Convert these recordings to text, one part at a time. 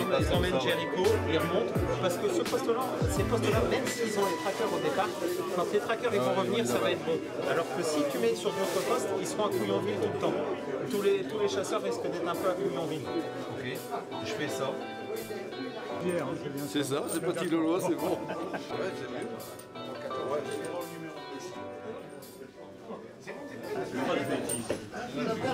ils emmènent Jericho, ils remontent, parce que ces postes-là, même s'ils ont les trackers au départ, quand les trackers ils vont revenir, ça va être bon. Alors que si tu mets sur d'autres postes, ils seront à Couillonville tout le temps. Tous les chasseurs risquent d'être un peu à Couillonville. Ok, je fais ça. C'est ça, c'est petit Lolo, c'est bon.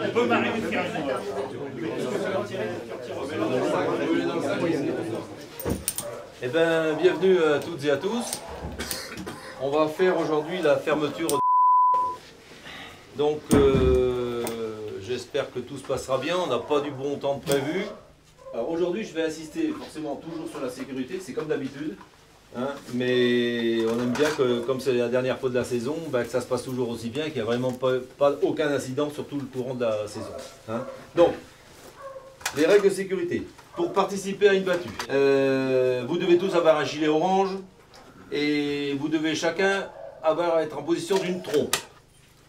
On peut m'arriver de faire Eh bien, bienvenue à toutes et à tous. On va faire aujourd'hui la fermeture. Donc, j'espère que tout se passera bien. On n'a pas du bon temps prévu. Alors aujourd'hui, je vais insister forcément toujours sur la sécurité, c'est comme d'habitude. Hein, mais on aime bien que, comme c'est la dernière fois de la saison, que ça se passe toujours aussi bien, qu'il n'y a vraiment pas aucun incident sur tout le courant de la saison. Hein. Donc, les règles de sécurité. Pour participer à une battue, vous devez tous avoir un gilet orange et vous devez chacun être en position d'une trompe,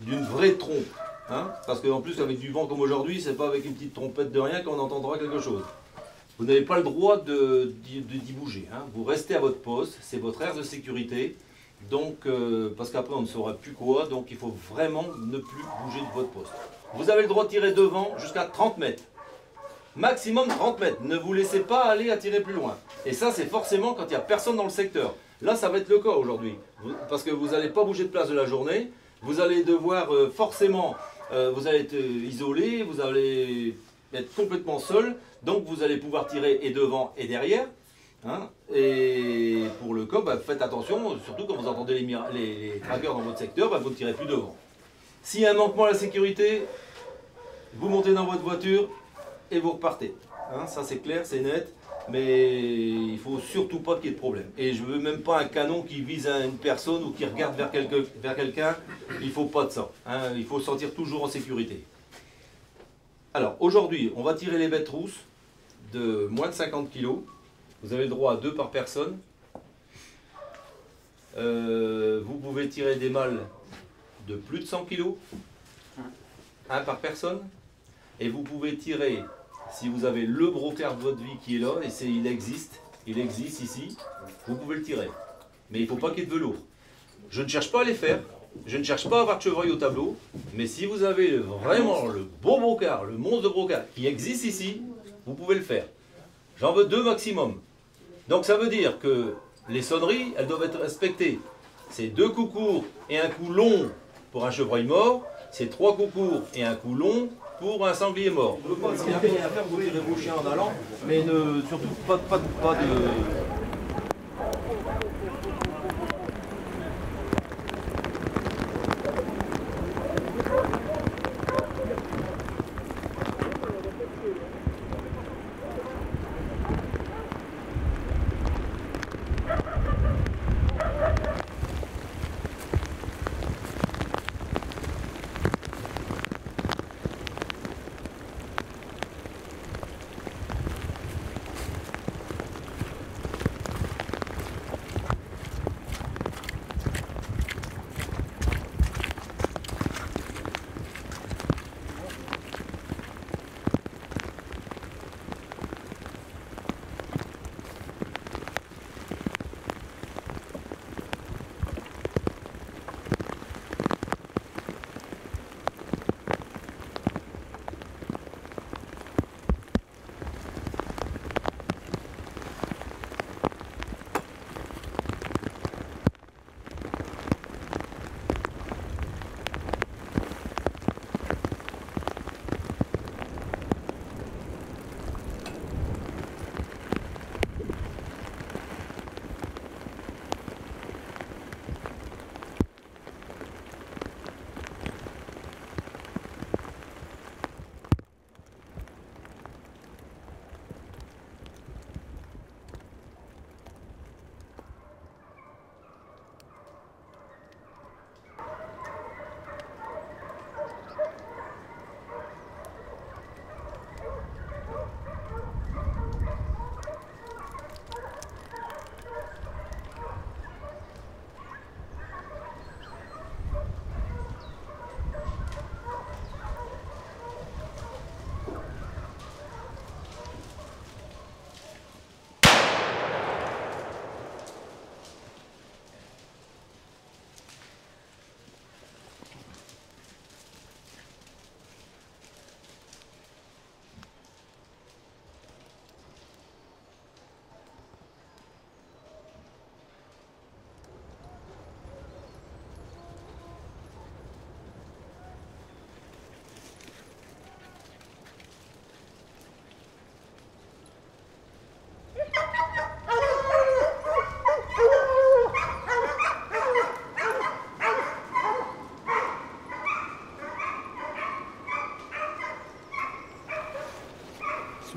d'une vraie trompe. Hein, parce qu'en plus, avec du vent comme aujourd'hui, c'est pas avec une petite trompette de rien qu'on entendra quelque chose. Vous n'avez pas le droit d'y bouger. Hein. Vous restez à votre poste, c'est votre aire de sécurité. Donc, parce qu'après on ne saura plus quoi, donc il faut vraiment ne plus bouger de votre poste. Vous avez le droit de tirer devant jusqu'à 30 mètres. Maximum 30 mètres. Ne vous laissez pas aller à tirer plus loin. Et ça, c'est forcément quand il n'y a personne dans le secteur. Là, ça va être le cas aujourd'hui. Parce que vous n'allez pas bouger de place de la journée. Vous allez devoir forcément, vous allez être isolé, vous allez être complètement seul. Donc vous allez pouvoir tirer et devant et derrière. Hein, et pour le cas, faites attention, surtout quand vous entendez les trackers dans votre secteur, vous ne tirez plus devant. S'il y a un manquement à la sécurité, vous montez dans votre voiture et vous repartez. Hein, ça c'est clair, c'est net, mais il ne faut surtout pas qu'il y ait de problème. Et je ne veux même pas un canon qui vise à une personne ou qui regarde vers quelqu'un, il ne faut pas de ça. Hein, il faut se sentir toujours en sécurité. Alors aujourd'hui, on va tirer les bêtes rousses de moins de 50 kg. Vous avez le droit à 2 par personne. Vous pouvez tirer des mâles de plus de 100 kg, 1 par personne. Et vous pouvez tirer, si vous avez le brocard de votre vie qui est là, et il existe ici, vous pouvez le tirer. Mais il ne faut pas qu'il y ait de velours. Je ne cherche pas à les faire, je ne cherche pas à avoir de chevreuil au tableau, mais si vous avez vraiment le beau brocard, le monstre de brocard qui existe ici, vous pouvez le faire. J'en veux 2 maximum. Donc ça veut dire que les sonneries, elles doivent être respectées. C'est 2 coups courts et un coup long pour un chevreuil mort, c'est 3 coups courts et un coup long pour un sanglier mort. S'il n'y a rien à faire, vous tirez vos chiens en allant, mais surtout pas de...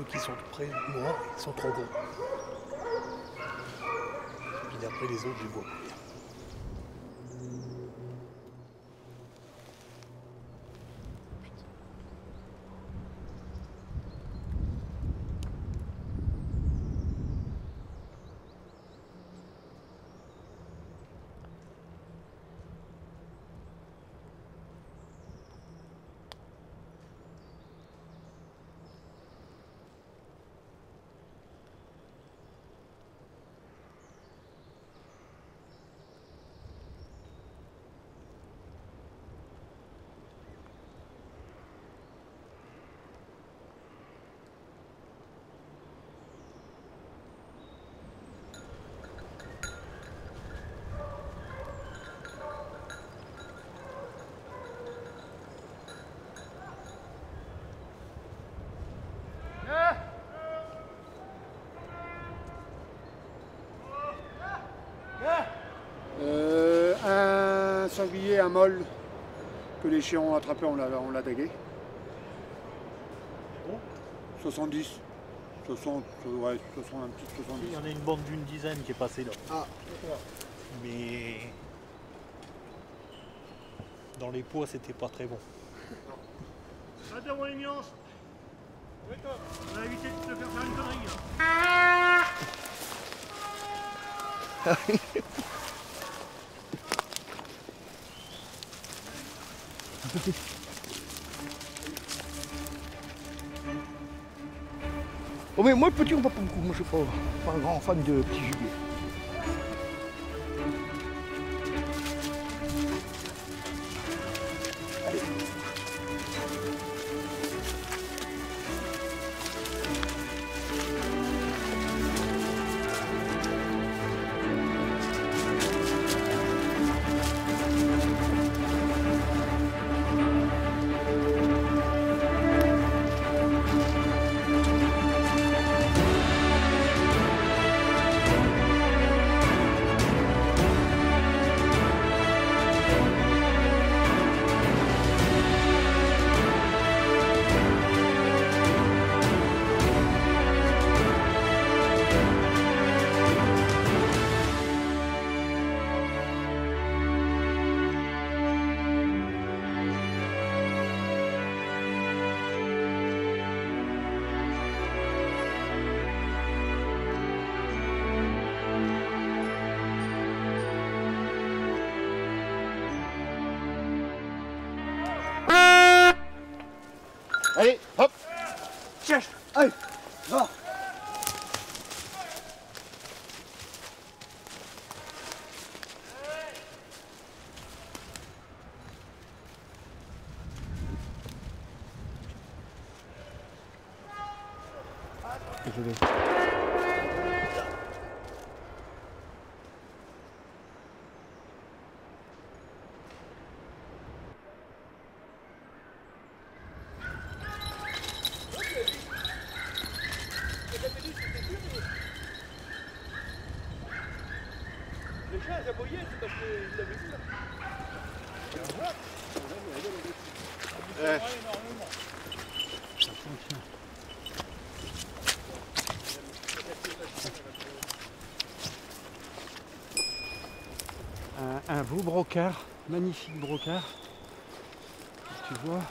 ceux qui sont tout près de moi, ils sont trop gros. Et puis après les autres, je les vois plus. Un sanglier, un mâle que les chiens ont attrapé, on l'a tagué. 70. 60, ouais, 60, un petit 70. Il y en a une bande d'une dizaine qui est passée là. Ah, Mais dans les poids, c'était pas très bon. Attends, mon ignorance. On a évité de te faire faire une connerie. Là. Oh mais moi le petit on va pas beaucoup, moi je suis pas un grand fan de petit gibier. Allez, hop. Cherche. Allez, va. Désolé. Le chat, il a aboyé, c'est parce qu'il l'avait vu là. Un beau brocard, magnifique brocard. Tu vois.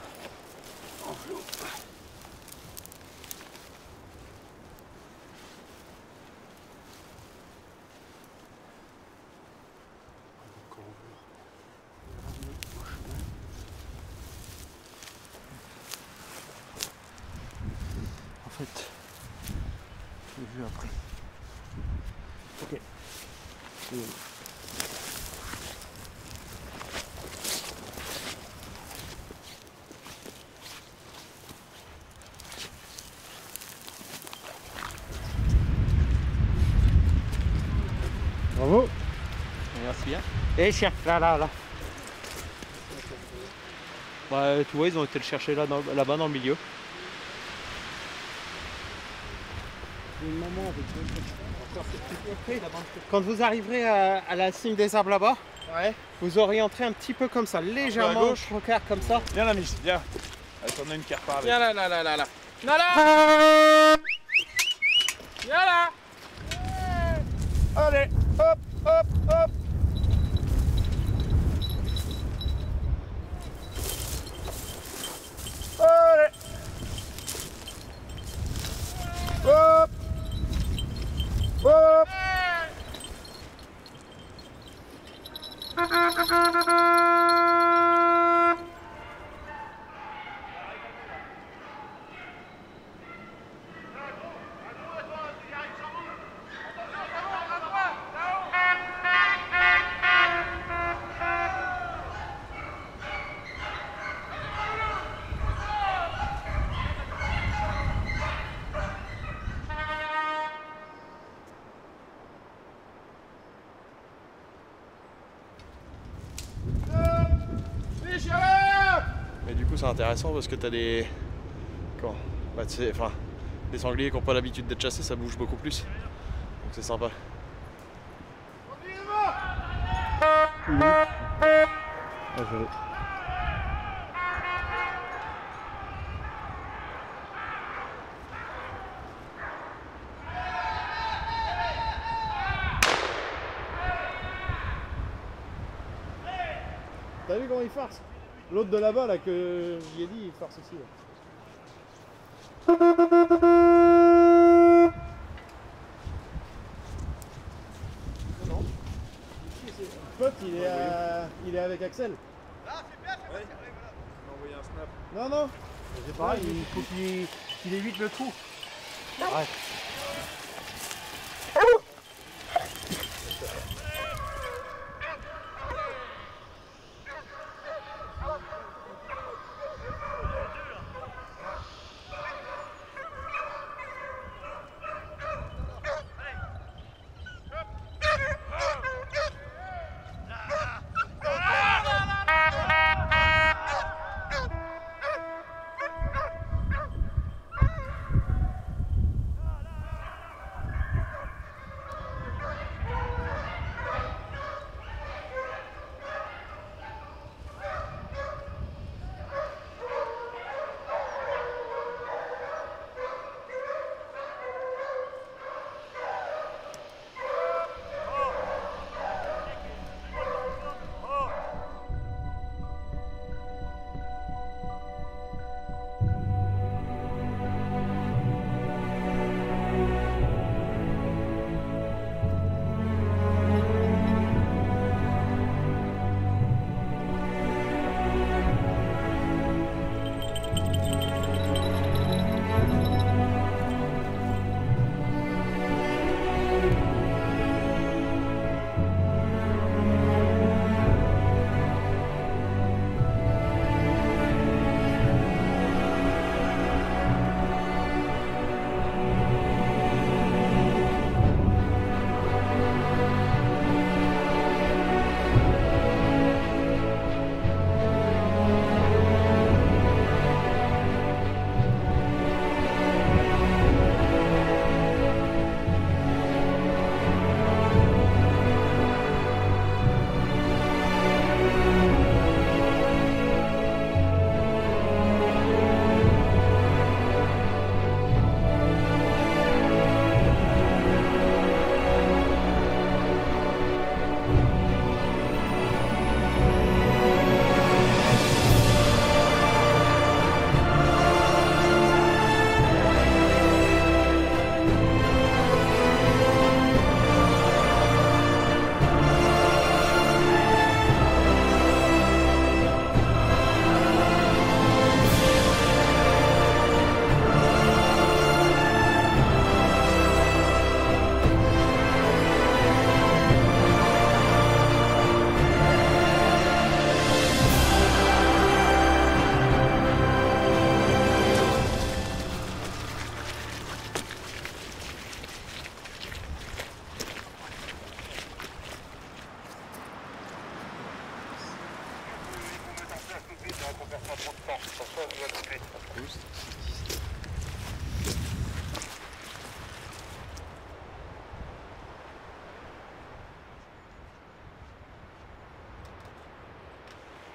En fait, je l'ai vu après. Ok. Bravo. Merci bien. Et tiens, là. Bah, tu vois, ils ont été le chercher là-bas dans le milieu. Quand vous arriverez à la cime des arbres là-bas, vous orienterez un petit peu comme ça, légèrement à gauche, comme ça. Viens la Miss, viens. Allez, t'en as une qui repart. Viens là. Nala! Nala! Allez, hop, hop, hop! Allez! Hop! Hop! Mais du coup c'est intéressant parce que t'as des... Comment bah, tu sais, enfin, les sangliers qui n'ont pas l'habitude d'être chassés, ça bouge beaucoup plus. Donc c'est sympa. T'as vu comment il farce? L'autre de là-bas, là, que j'y ai dit, il farce aussi. Là. Non. Le pote, il est avec Axel. Ah, c'est bien, c'est bien. Il m'a envoyé un snap. Non, non. C'est pareil, il faut qu'il évite le trou. Arrête.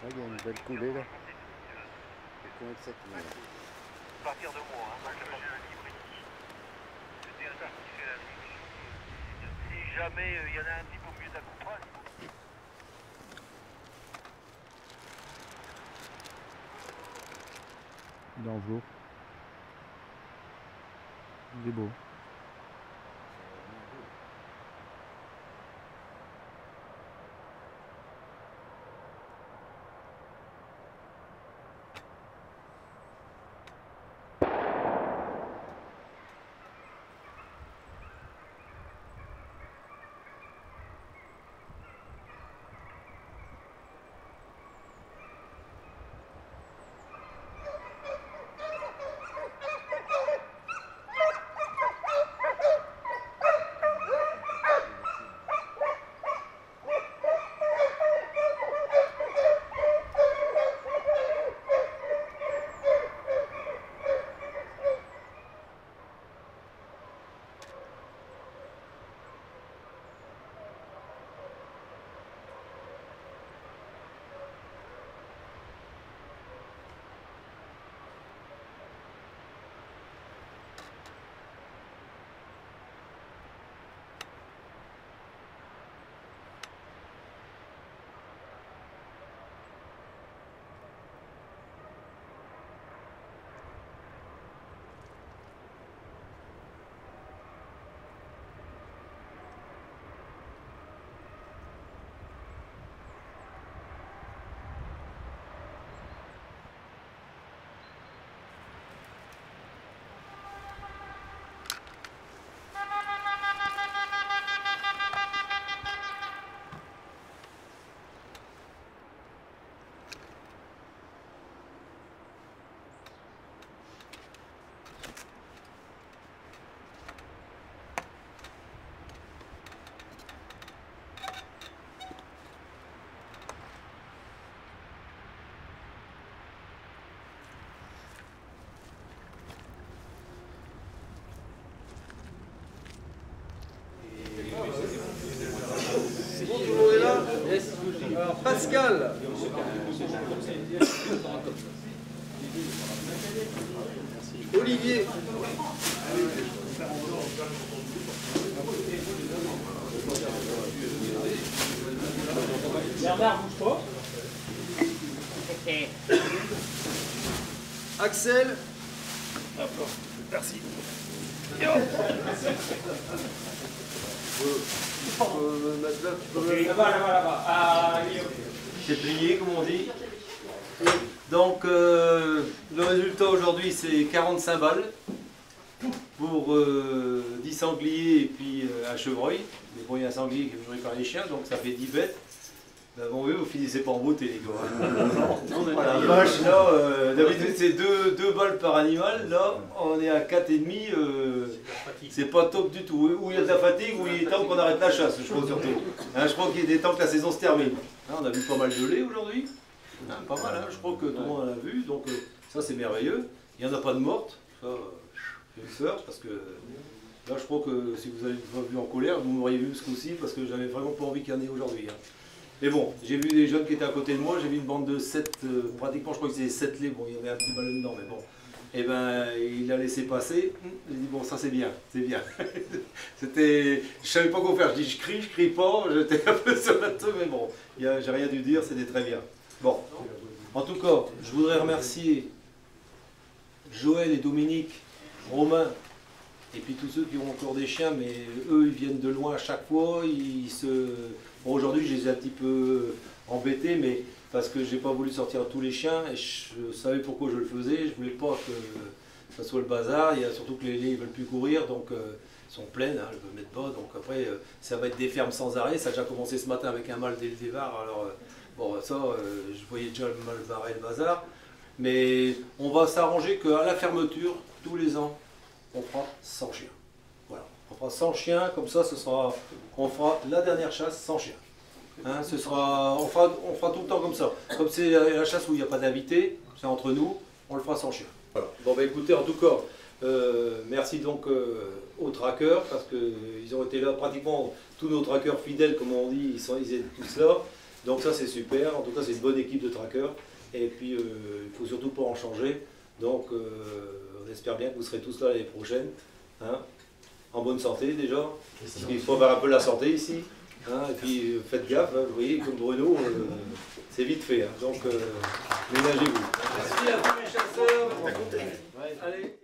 Il y a une belle coulée là. C'est con avec ça qui partir de moi. Moi, je le livre ici. C'était un qui fait la vie. Si jamais il y en a un petit peu mieux d'accompagnement. Il est en velours. Il est beau. Alors, Pascal. Olivier. Bernard, bouge pas. Axel. Merci. Là-bas. C'est plié, comme on dit. Donc, le résultat aujourd'hui, c'est 45 balles pour 10 sangliers et puis un chevreuil. Mais bon, il y a un sanglier qui est mangé par les chiens, donc ça fait 10 bêtes. Ben, bon, oui, vous finissez pas en beauté, les gars. Voilà, vache, là, d'habitude, c'est 2 balles par animal. Là, on est à 4,5. C'est pas top du tout. Ou il y a de la fatigue, ou il est temps qu'on arrête la chasse, je crois surtout. Hein, je crois qu'il est temps que la saison se termine. Hein, on a vu pas mal de lait aujourd'hui. Hein, pas mal, hein, je crois que tout le monde en a vu. Donc, ça, c'est merveilleux. Il n'y en a pas de morte. Ça, j'ai eu peur parce que là, je crois que si vous avez vu en colère, vous m'auriez vu ce coup-ci parce que j'avais vraiment pas envie qu'il y en ait aujourd'hui. Hein. Mais bon, j'ai vu des jeunes qui étaient à côté de moi, j'ai vu une bande de 7, pratiquement je crois que c'était 7 laits, bon il y avait un petit ballon dedans, mais bon. Et ben il a laissé passer, il dit bon ça c'est bien, c'est bien. C'était, je savais pas quoi faire, je dis je crie pas, j'étais un peu sur la tête, mais bon, j'ai rien dû dire, c'était très bien. Bon, en tout cas, je voudrais remercier Joël et Dominique, Romain, et puis tous ceux qui ont encore des chiens, mais eux ils viennent de loin à chaque fois, Bon, aujourd'hui, je les ai un petit peu embêtés, mais parce que j'ai pas voulu sortir tous les chiens et je savais pourquoi je le faisais. Je voulais pas que ça soit le bazar. Il y a surtout que les laits ne veulent plus courir, donc ils sont pleines, hein, je ne veux mettre pas. Donc après, ça va être des fermes sans arrêt. Ça a déjà commencé ce matin avec un mâle des Var. Alors bon, ça, je voyais déjà le mâle barré le bazar. Mais on va s'arranger qu'à la fermeture, tous les ans, on fera 100 chiens. Voilà. On fera 100 chiens, comme ça, on fera la dernière chasse sans chien. Hein, on fera tout le temps comme ça. Comme c'est la chasse où il n'y a pas d'invités, c'est entre nous, on le fera sans chien. Voilà. Bon, bah écoutez, en tout cas, merci donc aux trackers, parce qu'ils ont été là, pratiquement tous nos trackers fidèles, comme on dit, ils étaient tous là. Donc ça, c'est super. En tout cas, c'est une bonne équipe de trackers. Et puis, il ne faut surtout pas en changer. Donc on espère bien que vous serez tous là l'année prochaine. Hein, en bonne santé déjà. Parce qu'il faut faire un peu la santé ici. Hein, et puis faites gaffe, hein, vous voyez, comme Bruno, c'est vite fait. Hein, donc ménagez-vous. Merci à tous les chasseurs. Allez.